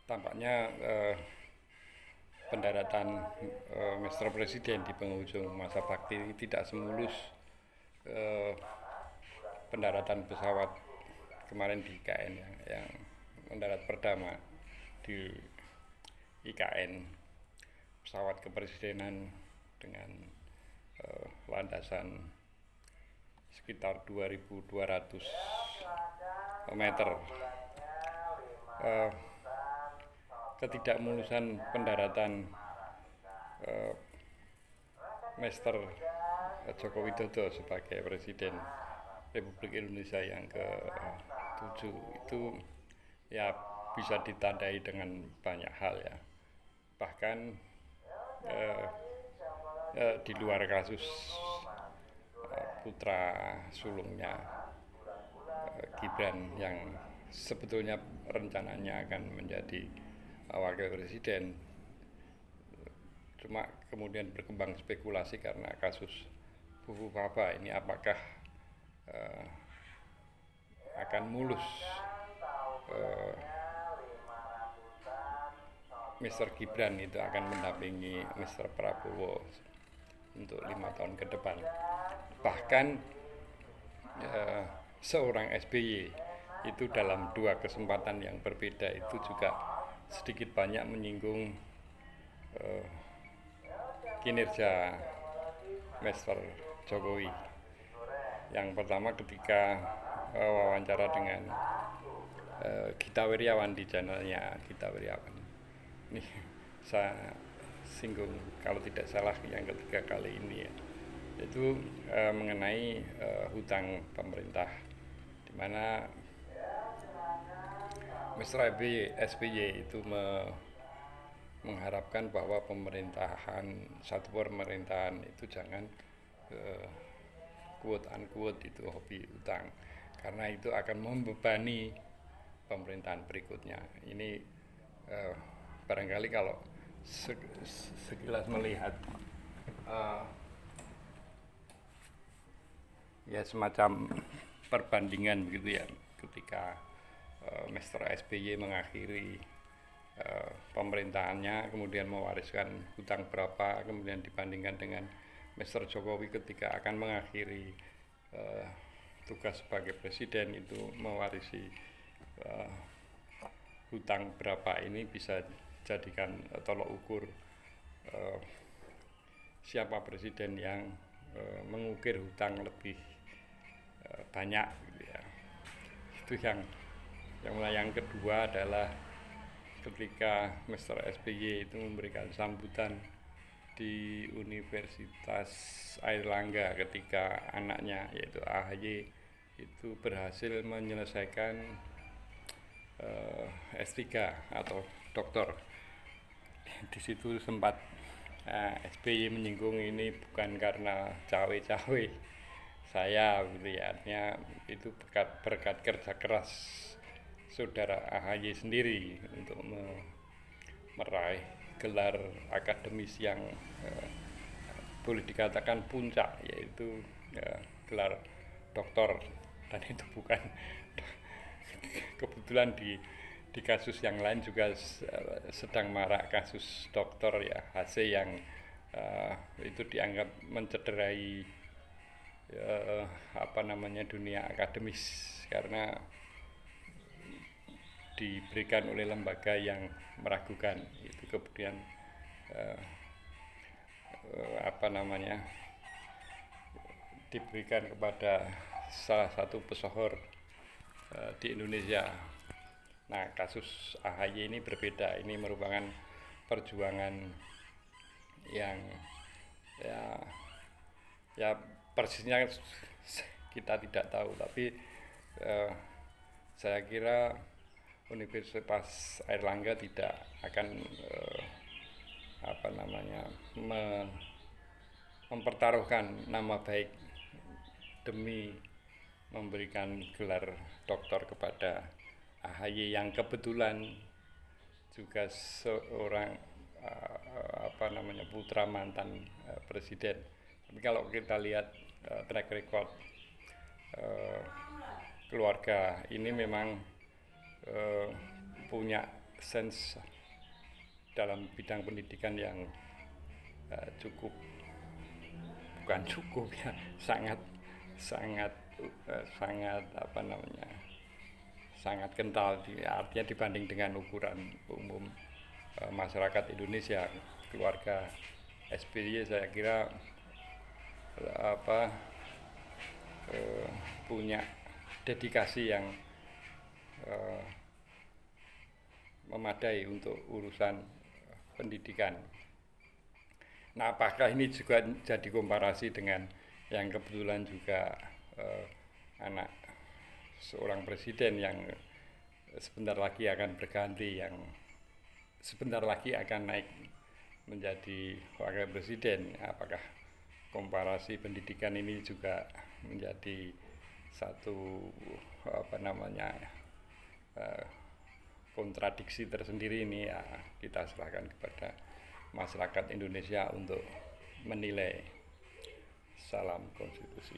Tampaknya pendaratan Mr. Presiden di penghujung masa bakti ini tidak semulus eh, pendaratan pesawat kemarin di IKN yang mendarat pertama di IKN pesawat kepresidenan dengan landasan sekitar 2.200 meter. Eh, Ketidakmulusan pendaratan Mr. Joko Widodo sebagai Presiden Republik Indonesia yang ke-7 itu ya bisa ditandai dengan banyak hal ya. Bahkan eh, di luar kasus putra sulungnya Gibran yang sebetulnya rencananya akan menjadi wakil presiden, cuma kemudian berkembang spekulasi karena kasus Bufu Papa ini apakah uh, akan mulus uh, Mr. Gibran itu akan mendampingi Mr. Prabowo untuk 5 tahun ke depan. Bahkan uh, seorang SBY itu dalam dua kesempatan yang berbeda itu juga sedikit banyak menyinggung uh, kinerja Mr. Jokowi. Yang pertama ketika wawancara dengan Gita Wirjawan di channelnya Gita Wirjawan. Ini saya singgung kalau tidak salah yang ketiga kali ini ya. Itu mengenai hutang pemerintah, di mana Mr. SBY itu mengharapkan bahwa satu pemerintahan itu jangan quote unquote itu hobi utang, karena itu akan membebani pemerintahan berikutnya. Ini barangkali kalau sekilas melihat ya semacam perbandingan begitu ya, ketika Mr. SBY mengakhiri pemerintahannya kemudian mewariskan hutang berapa, kemudian dibandingkan dengan Mr. Jokowi ketika akan mengakhiri tugas sebagai presiden itu mewarisi hutang berapa. Ini bisa jadikan tolok ukur siapa presiden yang mengukir hutang lebih banyak gitu ya. Itu yang kedua adalah ketika Mr. SBY itu memberikan sambutan di Universitas Airlangga ketika anaknya yaitu AHY itu berhasil menyelesaikan S3 atau doktor. Di situ sempat SBY menyinggung ini bukan karena cawe-cawe saya gitu ya, artinya itu berkat kerja keras saudara AHY sendiri untuk meraih gelar akademis yang boleh dikatakan puncak, yaitu gelar doktor. Dan itu bukan kebetulan di kasus yang lain juga sedang marak kasus dokter ya, HC yang itu dianggap mencederai dunia akademis karena diberikan oleh lembaga yang meragukan. Itu kemudian diberikan kepada salah satu pesohor di Indonesia. Nah, kasus AHY ini berbeda. Ini merupakan perjuangan yang ya persisnya kita tidak tahu, tapi saya kira Universitas Airlangga tidak akan mempertaruhkan nama baik demi memberikan gelar doktor kepada AHY yang kebetulan juga seorang putra mantan presiden. Tapi kalau kita lihat track record keluarga ini memang punya sense dalam bidang pendidikan yang cukup, bukan cukup ya, sangat sangat sangat apa namanya, sangat kental, artinya dibanding dengan ukuran umum masyarakat Indonesia. Keluarga SBY saya kira punya dedikasi yang memadai untuk urusan pendidikan. Nah, apakah ini juga jadi komparasi dengan yang kebetulan juga anak seorang presiden yang sebentar lagi akan berganti, yang sebentar lagi akan naik menjadi wakil presiden? Apakah komparasi pendidikan ini juga menjadi satu kontradiksi tersendiri? Ini ya kita serahkan kepada masyarakat Indonesia untuk menilai. Salam konstitusi.